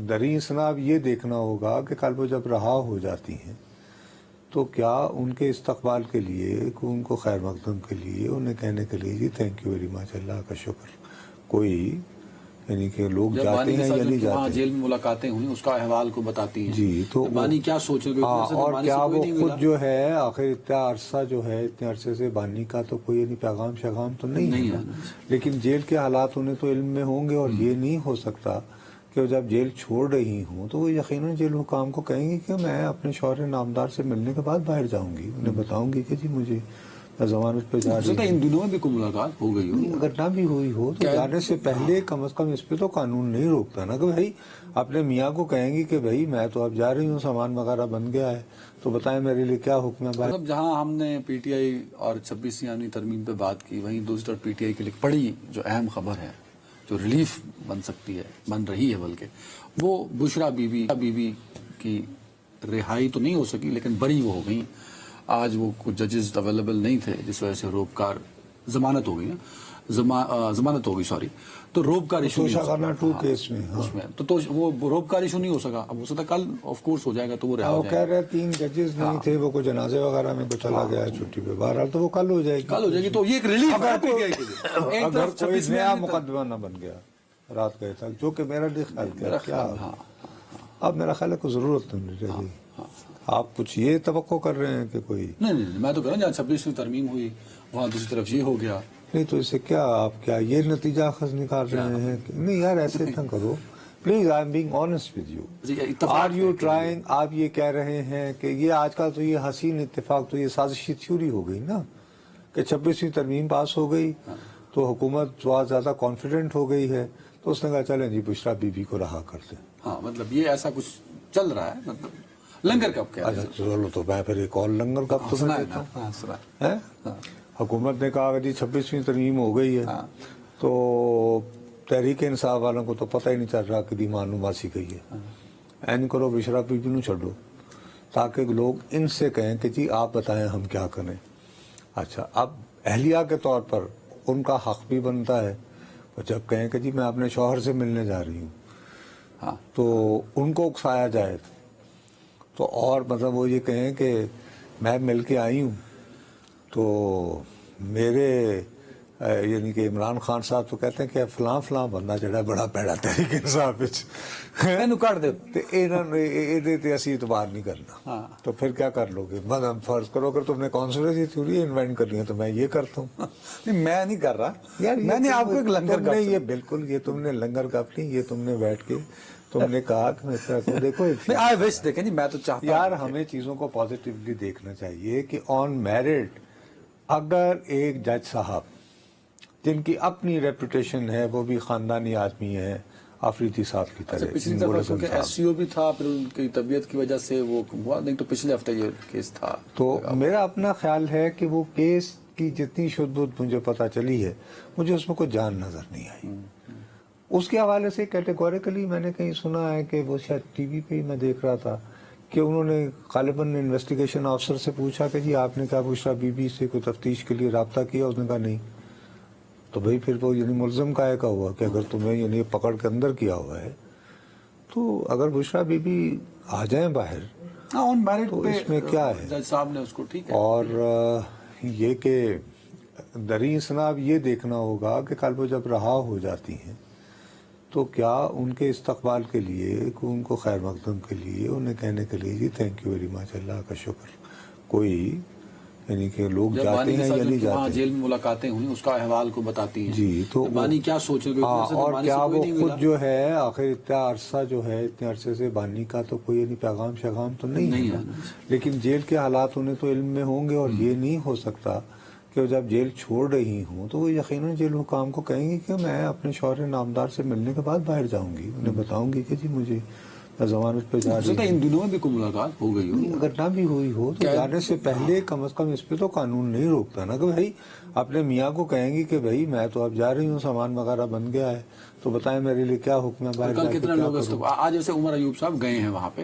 دری اسناب یہ دیکھنا ہوگا کہ کل وہ جب رہا ہو جاتی ہیں تو کیا ان کے استقبال کے لیے، ان کو خیر مقدم کے لیے، انہیں کہنے کے لیے جی تھینک یو ویری مچ، اللہ کا شکر، کوئی یعنی کہ لوگ جاتے ہیں یا نہیں جاتے وہاں جیل میں ملاقاتیں ہوئی اس کا احوال کو بتاتی ہیں جی، تو بانی کیا سوچ رہے اور کیا وہ خود جو ہے آخر اتنا عرصہ جو ہے اتنے عرصے سے بانی کا تو کوئی یعنی پیغام شیغام تو نہیں ہے، لیکن جیل کے حالات انہیں تو علم میں ہوں گے، اور یہ نہیں ہو سکتا کہ وہ جب جیل چھوڑ رہی ہوں تو وہ یقیناً جیل حکام کو کہیں گی کہ میں اپنے شوہر نامدار سے ملنے کے بعد باہر جاؤں گی، انہیں بتاؤں گی کہ جی مجھے ضمانت پہ جا رہی ہوں۔ ان دنوں میں بھی کوئی ملاقات ہو گئی ہو، اگر نہ بھی ہوئی ہو تو جانے سے پہلے کم از کم اس پہ تو قانون نہیں روکتا نا کہ بھائی اپنے میاں کو کہیں گی کہ بھائی میں تو اب جا رہی ہوں، سامان وغیرہ بن گیا ہے تو بتائیں میرے لیے کیا حکم ہے۔ مطلب جہاں ہم نے پی ٹی آئی اور 26 ترمیم پہ بات کی، وہیں دوسری طرف پی ٹی آئی کے لیے بڑی جو اہم خبر ہے، جو ریلیف بن سکتی ہے، بن رہی ہے بلکہ، وہ بشرا بی بی کی رہائی تو نہیں ہو سکی لیکن بری وہ ہو گئی۔ آج وہ کچھ ججز اویلیبل نہیں تھے جس وجہ سے روبکار ضمانت ہو گئی نا، ضمانت ہو گئی سوری، تو روبکار ایشو نہیں ہو سکا کیس میں اس میں تو وہ روبکار ایشو نہیں ہو سکا، اب ہو سکتا کل آف کورس ہو جائے گا تو وہ رہا ہو وہ جائے کہہ رہے 3 ججز نہیں تھے، وہ کوئی جنازے وغیرہ میں کو چلا گیا چھٹی پہ، بہرحال تو وہ کل ہو جائے گی، تو یہ ایک ریلیف ہے پی ٹی آئی کے لیے۔ اگر کوئی نیا مقدمہ نہ بن گیا رات گئے تک، جو کہ میرا خیال کیا اب میرا خیال ہے کوئی ضرورت نہیں رہے گی۔ آپ کچھ یہ توقع کر رہے ہیں کہ کوئی نہیں میں تو کہہ رہا ہوں جہاں 26 ترمیم ہوئی وہاں دوسری طرف یہ ہو گیا، نہیں تو اس سے کیا آپ کیا یہ نتیجہ اخذ نکال رہے ہیں کہ نہیں یار ایسے نہ کرو please, I am being honest with you, are you trying, آپ یہ کہہ رہے ہیں کہ یہ آج کل تو یہ حسین اتفاق تو یہ سازشی تھیوری ہو گئی نا کہ 26ویں ترمیم پاس ہو گئی تو حکومت بہت زیادہ کانفیڈنٹ ہو گئی ہے تو اس نے کہا چلیں جی بشرا بی بی کو رہا کرتے ہیں۔ ہاں مطلب یہ ایسا کچھ چل رہا ہے، مطلب لنگر کب کیا اچھا چلو تو میں پھر ایک اور لنگر کب تو میں دیتا ہوں۔ حکومت نے کہا کہ جی 26ویں ترمیم ہو گئی ہے تو تحریک انصاف والوں کو تو پتہ ہی نہیں چل رہا کہ دی معلوماتی گئی ہے، این کرو بشرا بی بی نو چھڈو تاکہ لوگ ان سے کہیں کہ جی آپ بتائیں ہم کیا کریں۔ اچھا اب اہلیہ کے طور پر ان کا حق بھی بنتا ہے، جب کہیں کہ جی میں اپنے شوہر سے ملنے جا رہی ہوں تو ان کو اکسایا جائے تو، اور مطلب وہ یہ کہیں کہ میں مل کے آئی ہوں تو میرے یعنی کہ عمران خان صاحب تو کہتے ہیں کہ فلاں فلاں بندہ جڑا بڑا پیڑا تحریک انصاف اسی اعتبار نہیں کرنا، تو پھر کیا کر لو گے؟ فرض کرو اگر تم نے کانسپریسی تھیوری انوینٹ کرنی ہے تو میں یہ کرتا ہوں۔ نہیں میں نہیں کر رہا یار، میں نے آپ کو ایک لنگر گپ یہ بالکل یہ تم نے لنگر گپ نہیں، یہ تم نے بیٹھ کے تم نے کہا کہ دیکھو دیکھیں جی میں تو چاہتا یار ہمیں چیزوں کو پازیٹیولی دیکھنا چاہیے کہ آن میرٹ اگر ایک جج صاحب جن کی اپنی ریپوٹیشن ہے، وہ بھی خاندانی آدمی ہے آفریدی صاحب کی طرح، پچھلی دفعہ کیونکہ ایس سی او بھی تھا پھر ان کی طبیعت کی وجہ سے وہ ہوا نہیں، تو پچھلے ہفتے یہ کیس تھا، تو میرا اپنا خیال ہے کہ وہ کیس کی جتنی شدت مجھے پتہ چلی ہے مجھے اس میں کوئی جان نظر نہیں آئی۔ اس کے حوالے سے کیٹیگوریکلی میں نے کہیں سنا ہے کہ وہ شاید ٹی وی پہ ہی میں دیکھ رہا تھا کہ انہوں نے غالباً انویسٹیگیشن آفسر سے پوچھا کہ جی آپ نے کہا بشرا بی بی سے کوئی تفتیش کے لیے رابطہ کیا؟ اس نے کہا نہیں، تو بھائی پھر وہ یعنی ملزم کا ہوا کہ اگر تمہیں یعنی پکڑ کے اندر کیا ہوا ہے تو اگر بشرا بی بی آ جائیں باہر تو اس میں کیا ہے؟ جج صاحب نے اس کو ٹھیک ہے، اور یہ کہ دری اسناب یہ دیکھنا ہوگا کہ کل وہ جب رہا ہو جاتی ہیں تو کیا ان کے استقبال کے لیے، ان کو خیر مقدم کے لیے، انہیں کہنے کے لیے جی تھینک یو ویری مچ، اللہ کا شکر، کوئی یعنی کہ لوگ جاتے ہیں یا نہیں جاتے وہاں جیل میں ملاقاتیں ہوئی اس کا احوال کو بتاتی ہیں جی، تو بانی کیا سوچ رہے اور کیا وہ خود جو ہے آخر اتنا عرصہ جو ہے اتنے عرصے سے بانی کا تو کوئی یعنی پیغام شیغام تو نہیں ہے، لیکن جیل کے حالات انہیں تو علم میں ہوں گے، اور یہ نہیں ہو سکتا کہ وہ جب جیل چھوڑ رہی ہوں تو وہ یقیناً جیل حکام کو کہیں گی کہ میں اپنے شوہر نامدار سے ملنے کے بعد باہر جاؤں گی، انہیں بتاؤں گی کہ جی مجھے ضمانت پہ جا رہی ہوں۔ ان دنوں میں بھی کوئی ملاقات ہو گئی ہو، اگر نہ بھی ہوئی ہو تو جانے سے پہلے کم از کم اس پہ تو قانون نہیں روکتا نا کہ بھائی اپنے میاں کو کہیں گی کہ بھائی میں تو اب جا رہی ہوں، سامان وغیرہ بن گیا ہے تو بتائیں میرے لیے کیا حکم ہے، باہر کل کتنے لوگ آج جیسے عمر ایوب صاحب گئے ہیں وہاں پہ،